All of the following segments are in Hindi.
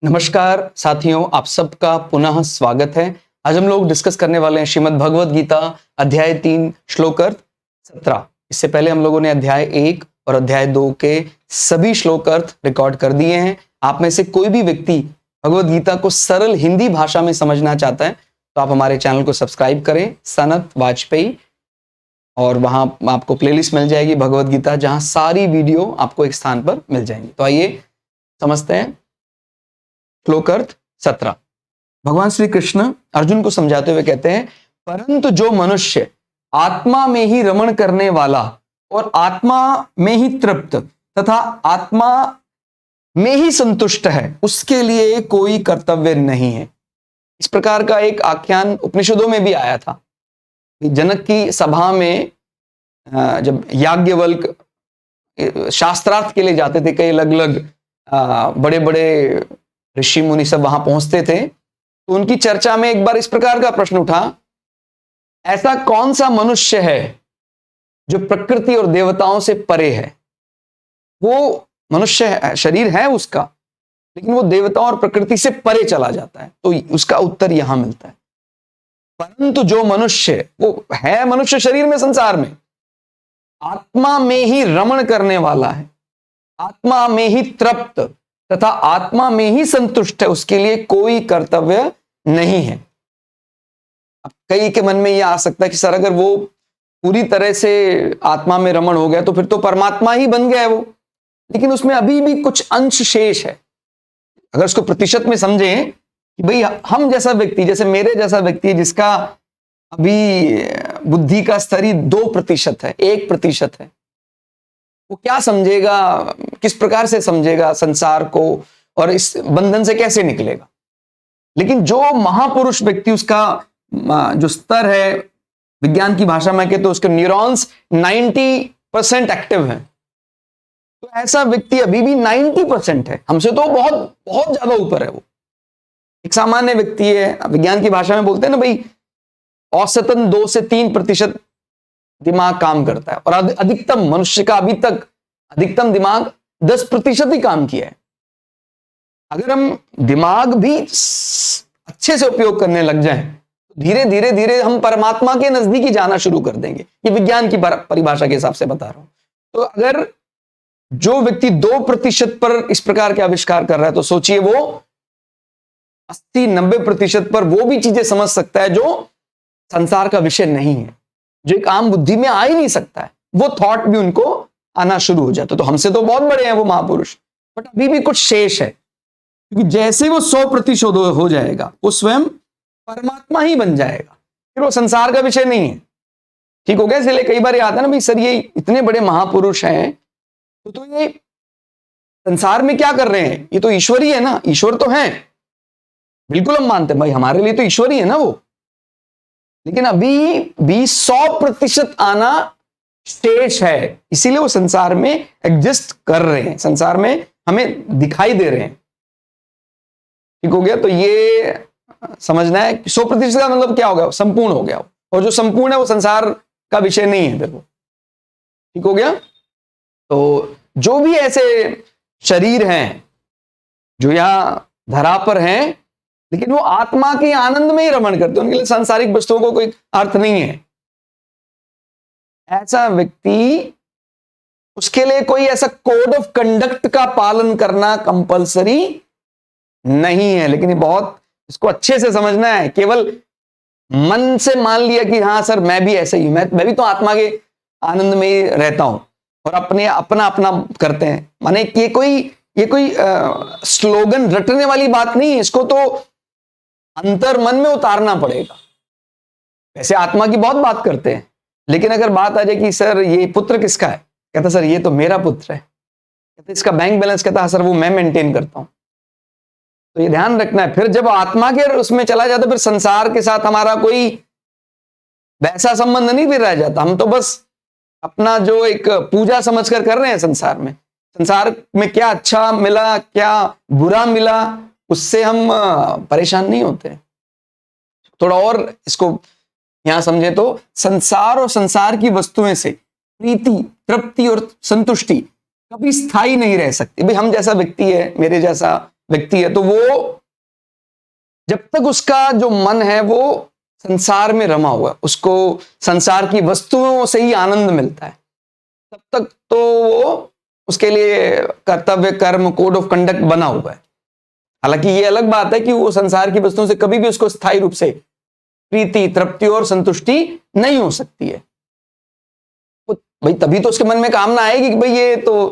नमस्कार साथियों, आप सबका पुनः स्वागत है। आज हम लोग डिस्कस करने वाले हैं श्रीमद् भगवद गीता अध्याय 3 श्लोकार्थ 17। इससे पहले हम लोगों ने अध्याय 1 और अध्याय 2 के सभी श्लोकार्थ रिकॉर्ड कर दिए हैं। आप में से कोई भी व्यक्ति भगवद गीता को सरल हिंदी भाषा में समझना चाहता है तो आप हमारे चैनल को सब्सक्राइब करें, सनत वाजपेयी, और वहां आपको प्लेलिस्ट मिल जाएगी भगवद गीता, जहां सारी वीडियो आपको एक स्थान पर मिल जाएंगी। तो आइए समझते हैं श्लोकार्थ 17। भगवान श्री कृष्ण अर्जुन को समझाते हुए कहते हैं, परंतु जो मनुष्य आत्मा में ही रमण करने वाला और आत्मा में ही तृप्त तथा आत्मा में ही संतुष्ट है, उसके लिए कोई कर्तव्य नहीं है। इस प्रकार का एक आख्यान उपनिषदों में भी आया था। जनक की सभा में जब याज्ञवल्क शास्त्रार्थ के लिए जाते थे, कई अलग अलग बड़े बड़े ऋषि मुनि सब वहां पहुंचते थे, तो उनकी चर्चा में एक बार इस प्रकार का प्रश्न उठा, ऐसा कौन सा मनुष्य है जो प्रकृति और देवताओं से परे है? वो मनुष्य शरीर है उसका, लेकिन वो देवताओं और प्रकृति से परे चला जाता है। तो उसका उत्तर यहां मिलता है, परंतु जो मनुष्य, वो है मनुष्य शरीर में, संसार में, आत्मा में ही रमण करने वाला है, आत्मा में ही तृप्त तथा आत्मा में ही संतुष्ट है, उसके लिए कोई कर्तव्य नहीं है। अब कई के मन में यह आ सकता है कि सर, अगर वो पूरी तरह से आत्मा में रमण हो गया तो फिर तो परमात्मा ही बन गया है वो, लेकिन उसमें अभी भी कुछ अंश शेष है। अगर उसको प्रतिशत में समझें कि भाई हम जैसा व्यक्ति, जैसे मेरे जैसा व्यक्ति जिसका अभी बुद्धि का स्तर ही 2% है, 1% है, वो क्या समझेगा, किस प्रकार से समझेगा संसार को और इस बंधन से कैसे निकलेगा। लेकिन जो महापुरुष व्यक्ति, उसका जो स्तर है, विज्ञान की भाषा में कहते तो उसके न्यूरॉन्स 90% एक्टिव है, तो ऐसा व्यक्ति अभी भी 90% है, हमसे तो बहुत बहुत ज्यादा ऊपर है। वो एक सामान्य व्यक्ति है, विज्ञान की भाषा में बोलते हैं ना भाई, औसतन 2 से 3% दिमाग काम करता है, और अधिकतम मनुष्य का अभी तक अधिकतम दिमाग 10% ही काम किया है। अगर हम दिमाग भी अच्छे से उपयोग करने लग जाएं, तो धीरे धीरे धीरे हम परमात्मा के नजदीक ही जाना शुरू कर देंगे। ये विज्ञान की परिभाषा के हिसाब से बता रहा हूं। तो अगर जो व्यक्ति 2% पर इस प्रकार के आविष्कार कर रहा है, तो सोचिए वो 80-90% पर वो भी चीजें समझ सकता है जो संसार का विषय नहीं है, जो एक आम बुद्धि में आ ही नहीं सकता है। वो थॉट भी उनको आना शुरू हो जाता है। तो हमसे तो बहुत बड़े हैं वो महापुरुष, बट अभी भी कुछ शेष है, क्योंकि जैसे वो 100% हो जाएगा, वो स्वयं परमात्मा ही बन जाएगा, फिर वो संसार का विषय नहीं है। ठीक हो गया? इसलिए कई बार ये आता है ना भाई, सर ये इतने बड़े महापुरुष हैं, तो ये संसार में क्या कर रहे हैं? ये तो ईश्वर ही है ना, ईश्वर तो है, बिल्कुल हम मानते हैं भाई, हमारे लिए तो ईश्वर ही है ना वो, लेकिन अभी भी 100% आना शेष है। इसीलिए वो संसार में एग्जिस्ट कर रहे हैं, संसार में हमें दिखाई दे रहे हैं। ठीक हो गया? तो ये समझना है कि 100% का मतलब क्या हो गया? संपूर्ण हो गया, और जो संपूर्ण है वो संसार का विषय नहीं है। देखो, ठीक हो गया? तो जो भी ऐसे शरीर हैं जो यहां धरा पर हैं, लेकिन वो आत्मा के आनंद में ही रमण करते हैं, उनके लिए सांसारिक वस्तुओं को कोई अर्थ नहीं है, ऐसा व्यक्ति, उसके लिए कोई ऐसा कोड ऑफ कंडक्ट का पालन करना कंपलसरी नहीं है। लेकिन ये बहुत, इसको अच्छे से समझना है। केवल मन से मान लिया कि हाँ सर मैं भी ऐसे ही, मैं भी तो आत्मा के आनंद में ही रहता हूं, और अपने अपना अपना करते हैं, माने ये कोई स्लोगन रटने वाली बात नहीं है। इसको तो अंतर मन में उतारना पड़ेगा। वैसे आत्मा की बहुत बात करते हैं, लेकिन अगर बात आ जाए कि सर ये पुत्र किसका है, कहता सर ये तो मेरा पुत्र है। कहते इसका बैंक बैलेंस, कहता सर वो मैं मेंटेन करता हूं। तो ये ध्यान रखना है। फिर जब आत्मा के उसमें चला जाता, फिर संसार के साथ हमारा कोई वैसा संबंध नहीं फिर रह जाता। हम तो बस अपना जो एक पूजा समझकर कर रहे हैं संसार में, संसार में क्या अच्छा मिला क्या बुरा मिला, उससे हम परेशान नहीं होते। थोड़ा और इसको यहां समझे तो, संसार और संसार की वस्तुएं से प्रीति, तृप्ति और संतुष्टि कभी स्थायी नहीं रह सकती। भाई हम जैसा व्यक्ति है, मेरे जैसा व्यक्ति है तो वो जब तक उसका जो मन है वो संसार में रमा हुआ है, उसको संसार की वस्तुओं से ही आनंद मिलता है, तब तक तो वो उसके लिए कर्तव्य कर्म कोड ऑफ कंडक्ट बना हुआ है। हालांकि ये अलग बात है कि वो संसार की वस्तुओं से कभी भी उसको स्थायी रूप से प्रीति तृप्ति और संतुष्टि नहीं हो सकती है। भाई तभी तो उसके मन में कामना आएगी कि भाई ये तो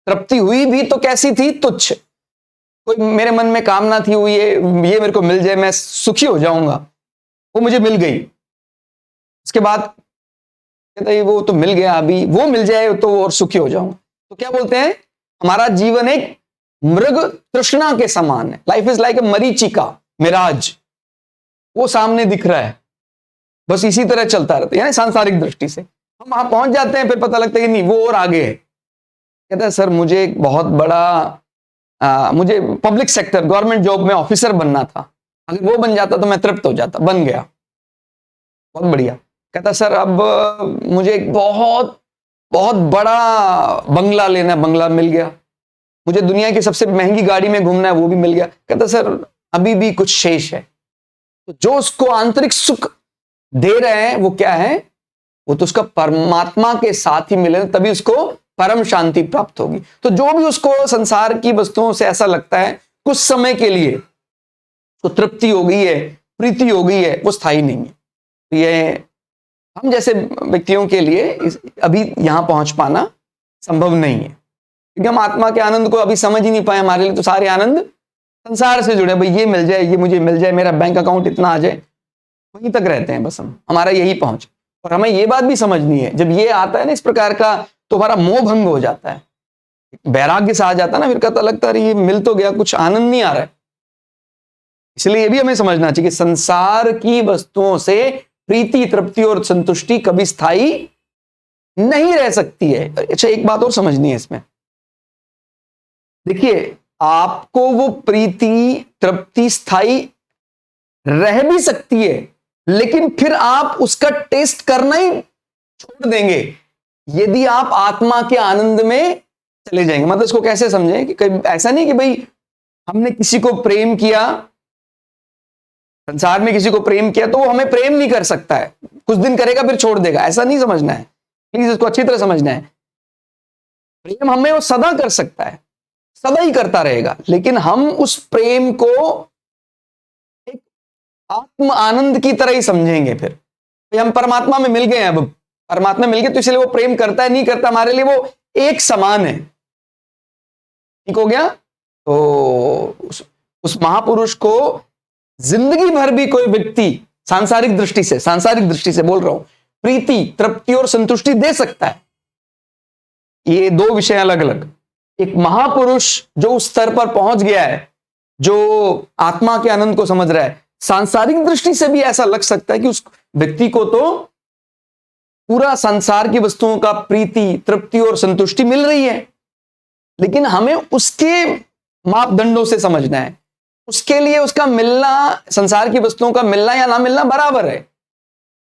तृप्ति हुई भी तो कैसी थी, तुच्छ। कोई मेरे मन में कामना थी वो ये मेरे को मिल जाए, मैं सुखी हो जाऊंगा, वो मुझे मिल गई। उसके बाद कहता है वो तो मिल गया, अभी वो मिल जाए तो और सुखी हो जाऊंगा। तो क्या बोलते हैं, हमारा जीवन एक मृग तृष्णा के समान है। लाइफ इज लाइक ए मरीचिका मिराज, वो सामने दिख रहा है, बस इसी तरह चलता रहता है। यानी सांसारिक दृष्टि से हम वहां पहुंच जाते हैं, फिर पता लगता है कि नहीं वो और आगे है। कहता है सर मुझे एक बहुत बड़ा मुझे पब्लिक सेक्टर गवर्नमेंट जॉब में ऑफिसर बनना था, अगर वो बन जाता तो मैं तृप्त हो जाता, बन गया, बहुत बढ़िया। कहता सर अब मुझे एक बहुत बहुत बड़ा बंगला लेना है, बंगला मिल गया। मुझे दुनिया की सबसे महंगी गाड़ी में घूमना है, वो भी मिल गया। कहता सर अभी भी कुछ शेष है। तो जो उसको आंतरिक सुख दे रहे हैं वो क्या है, वो तो उसका परमात्मा के साथ ही मिले, तभी उसको परम शांति प्राप्त होगी। तो जो भी उसको संसार की वस्तुओं से ऐसा लगता है कुछ समय के लिए तो तृप्ति हो गई है, प्रीति हो गई है, वो स्थायी नहीं है। तो ये हम जैसे व्यक्तियों के लिए अभी यहां पहुंच पाना संभव नहीं है, क्योंकि हम आत्मा के आनंद को अभी समझ ही नहीं पाए। हमारे लिए तो सारे आनंद संसार से जुड़े, भाई ये मिल जाए, ये मुझे मिल जाए, मेरा बैंक अकाउंट इतना आ जाए, वहीं तक रहते हैं बस हम, हमारा यही पहुंच। और हमें ये बात भी समझनी है, जब ये आता है ना इस प्रकार का, तो हमारा मोह भंग हो जाता है, वैराग्य से आ जाता है ना, फिर कहता लगता है ये मिल तो गया, कुछ आनंद नहीं आ रहा है। इसलिए ये भी हमें समझना चाहिए कि संसार की वस्तुओं से प्रीति तृप्ति और संतुष्टि कभी स्थायी नहीं रह सकती है। अच्छा एक बात और समझनी है इसमें, देखिए आपको वो प्रीति तृप्ति स्थायी रह भी सकती है, लेकिन फिर आप उसका टेस्ट करना ही छोड़ देंगे यदि आप आत्मा के आनंद में चले जाएंगे। मतलब इसको कैसे समझें कि कहीं ऐसा नहीं कि भाई हमने किसी को प्रेम किया, संसार में किसी को प्रेम किया तो वो हमें प्रेम नहीं कर सकता है, कुछ दिन करेगा फिर छोड़ देगा, ऐसा नहीं समझना है। प्लीज इसको अच्छी तरह समझना है। प्रेम हमें वो सदा कर सकता है, सदा ही करता रहेगा, लेकिन हम उस प्रेम को एक आत्म आनंद की तरह ही समझेंगे। फिर हम परमात्मा में मिल गए हैं, अब परमात्मा मिल गए तो इसलिए वो प्रेम करता है नहीं करता, हमारे लिए वो एक समान है। ठीक हो गया। तो उस महापुरुष को जिंदगी भर भी कोई व्यक्ति सांसारिक दृष्टि से बोल रहा हूं, प्रीति तृप्ति और संतुष्टि दे सकता है। ये दो विषय अलग अलग। एक महापुरुष जो उस स्तर पर पहुंच गया है, जो आत्मा के आनंद को समझ रहा है, सांसारिक दृष्टि से भी ऐसा लग सकता है कि उस व्यक्ति को तो पूरा संसार की वस्तुओं का प्रीति तृप्ति और संतुष्टि मिल रही है, लेकिन हमें उसके मापदंडों से समझना है। उसके लिए उसका मिलना, संसार की वस्तुओं का मिलना या ना मिलना बराबर है।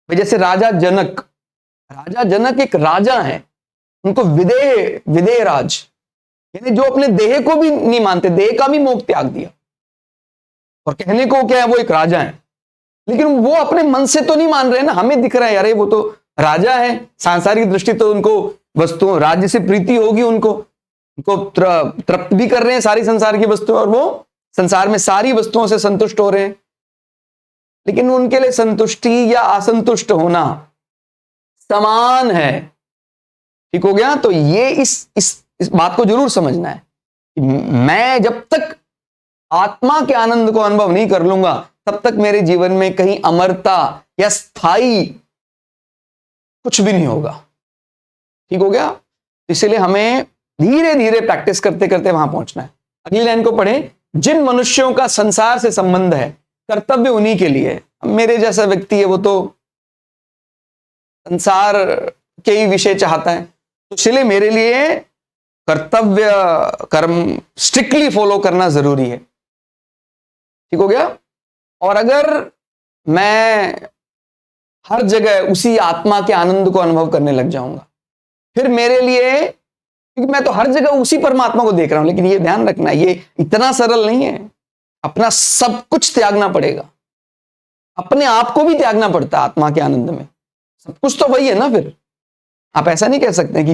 जैसे राजा जनक एक राजा हैं, उनको विदेह राज, यानी जो अपने देह को भी नहीं मानते, देह का भी मोह त्याग दिया, और कहने को क्या है वो एक राजा है, लेकिन वो अपने मन से तो नहीं मान रहे ना। हमें दिख रहा है यार वो तो राजा है, सांसारिक दृष्टि तो उनको वस्तुओं राज्य से प्रीति होगी, उनको तृप्त भी कर रहे हैं सारी संसार की वस्तुएं, और वो संसार में सारी वस्तुओं से संतुष्ट हो रहे हैं। लेकिन उनके लिए संतुष्टि या असंतुष्ट होना समान है। ठीक हो गया। तो ये इस बात को जरूर समझना है कि मैं जब तक आत्मा के आनंद को अनुभव नहीं कर लूंगा, तब तक मेरे जीवन में कहीं अमरता या स्थायी कुछ भी नहीं होगा। ठीक हो गया। इसलिए हमें धीरे धीरे प्रैक्टिस करते करते वहां पहुंचना है। अगली लाइन को पढ़ें। जिन मनुष्यों का संसार से संबंध है, कर्तव्य उन्हीं के लिए। मेरे जैसा व्यक्ति है वो तो संसार के ही विषय चाहता है, तो इसलिए मेरे लिए कर्तव्य कर्म स्ट्रिक्टली फॉलो करना जरूरी है। ठीक हो गया। और अगर मैं हर जगह उसी आत्मा के आनंद को अनुभव करने लग जाऊंगा, फिर मेरे लिए क्योंकि मैं तो हर जगह उसी परमात्मा को देख रहा हूं। लेकिन ये ध्यान रखना, ये इतना सरल नहीं है। अपना सब कुछ त्यागना पड़ेगा, अपने आप को भी त्यागना पड़ता है आत्मा के आनंद में। सब कुछ तो वही है ना। फिर आप ऐसा नहीं कह सकते कि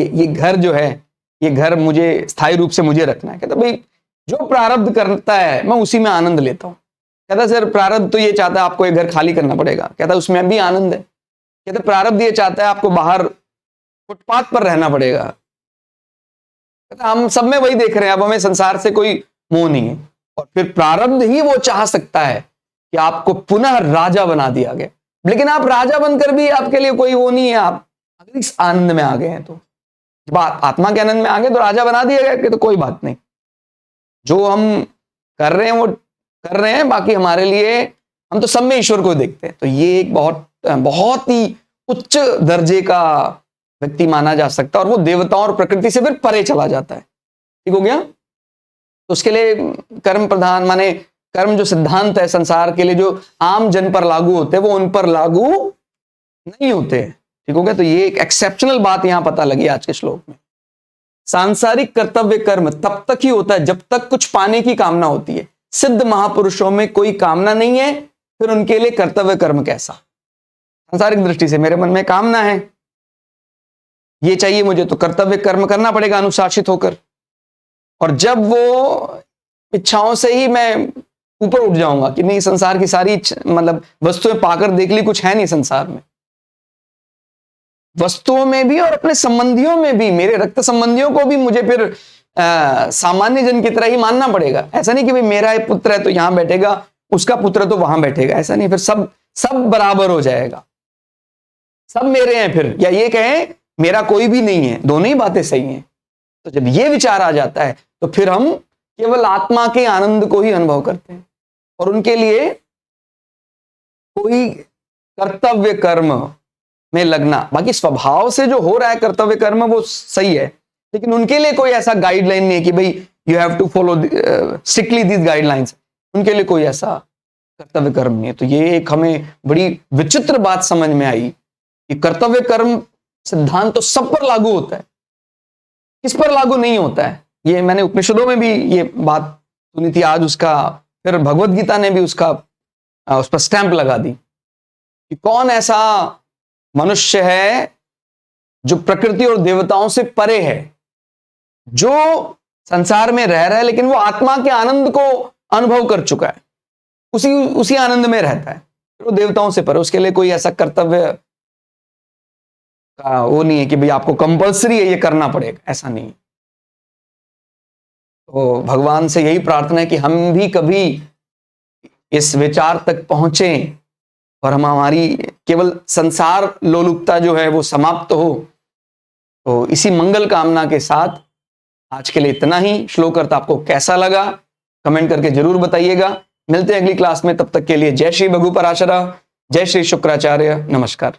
ये घर जो है, ये घर मुझे स्थायी रूप से मुझे रखना है। कहता भाई जो प्रारब्ध करता है मैं उसी में आनंद लेता हूं। कहता सर प्रारब्ध तो ये चाहता है आपको ये घर खाली करना पड़ेगा। कहता उसमें भी आनंद है। कहता प्रारब्ध ये चाहता है आपको बाहर फुटपाथ पर रहना पड़ेगा। कहता हम सब में वही देख रहे हैं, अब हमें संसार से कोई मोह नहीं है। और फिर प्रारब्ध ही वो चाह सकता है कि आपको पुनः राजा बना दिया गया। लेकिन आप राजा बनकर भी आपके लिए कोई वो नहीं है। आप अगर इस आनंद में आ गए हैं, तो जब आत्मा के आनंद में आ गए तो राजा बना दिया गया कि तो कोई बात नहीं, जो हम कर रहे हैं वो कर रहे हैं, बाकी हमारे लिए हम तो सब में ईश्वर को देखते हैं। तो ये एक बहुत ही उच्च दर्जे का व्यक्ति माना जा सकता है, और वो देवताओं और प्रकृति से फिर परे चला जाता है। ठीक हो गया। तो उसके लिए कर्म प्रधान, माने कर्म जो सिद्धांत है संसार के लिए, जो आम जन पर लागू होते हैं वो उन पर लागू नहीं होते। ठीक हो गया। तो ये एक एक्सेप्शनल बात यहां पता लगी आज के श्लोक में। सांसारिक कर्तव्य कर्म तब तक ही होता है जब तक कुछ पाने की कामना होती है। सिद्ध महापुरुषों में कोई कामना नहीं है, फिर उनके लिए कर्तव्य कर्म कैसा। सांसारिक दृष्टि से मेरे मन में कामना है, ये चाहिए मुझे, तो कर्तव्य कर्म करना पड़ेगा अनुशासित होकर। और जब वो इच्छाओं से ही मैं ऊपर उठ जाऊंगा कि नहीं संसार की सारी मतलब वस्तुएं पाकर देख ली, कुछ है नहीं संसार में, वस्तुओं में भी और अपने संबंधियों में भी, मेरे रक्त संबंधियों को भी मुझे फिर सामान्य जन की तरह ही मानना पड़ेगा। ऐसा नहीं कि भाई मेरा एक पुत्र है तो यहां बैठेगा, उसका पुत्र तो वहां बैठेगा, ऐसा नहीं। फिर सब बराबर हो जाएगा, सब मेरे हैं फिर, या ये कहें मेरा कोई भी नहीं है, दोनों ही बातें सही हैं। तो जब ये विचार आ जाता है तो फिर हम केवल आत्मा के आनंद को ही अनुभव करते हैं, और उनके लिए कोई कर्तव्य कर्म में लगना, बाकी स्वभाव से जो हो रहा है कर्तव्य कर्म वो सही है, लेकिन उनके लिए कोई ऐसा गाइडलाइन नहीं है कि भाई you have to follow strictly these guidelines. उनके लिए कोई ऐसा कर्तव्य कर्म नहीं है। तो ये एक हमें बड़ी विचित्र बात समझ में आई कि कर्तव्य कर्म सिद्धांत तो सब पर लागू होता है, किस पर लागू नहीं होता है। ये मैंने उपनिषदों में भी ये बात सुनी थी, आज उसका फिर भगवत गीता ने भी उस पर स्टैंप लगा दी कि कौन ऐसा मनुष्य है जो प्रकृति और देवताओं से परे है, जो संसार में रह रहा है लेकिन वो आत्मा के आनंद को अनुभव कर चुका है, उसी आनंद में रहता है, वो देवताओं से परे। उसके लिए कोई ऐसा कर्तव्य का वो नहीं है कि भाई आपको कंपल्सरी है ये करना पड़ेगा, ऐसा नहीं। तो भगवान से यही प्रार्थना है कि हम भी कभी इस विचार तक पहुंचे और हमारी केवल संसार लोलुपता जो है वो समाप्त हो। तो इसी मंगल कामना के साथ आज के लिए इतना ही। श्लोक अर्थ आपको कैसा लगा कमेंट करके जरूर बताइएगा। मिलते हैं अगली क्लास में, तब तक के लिए जय श्री भगु पराशरा, जय श्री शुक्राचार्य, नमस्कार।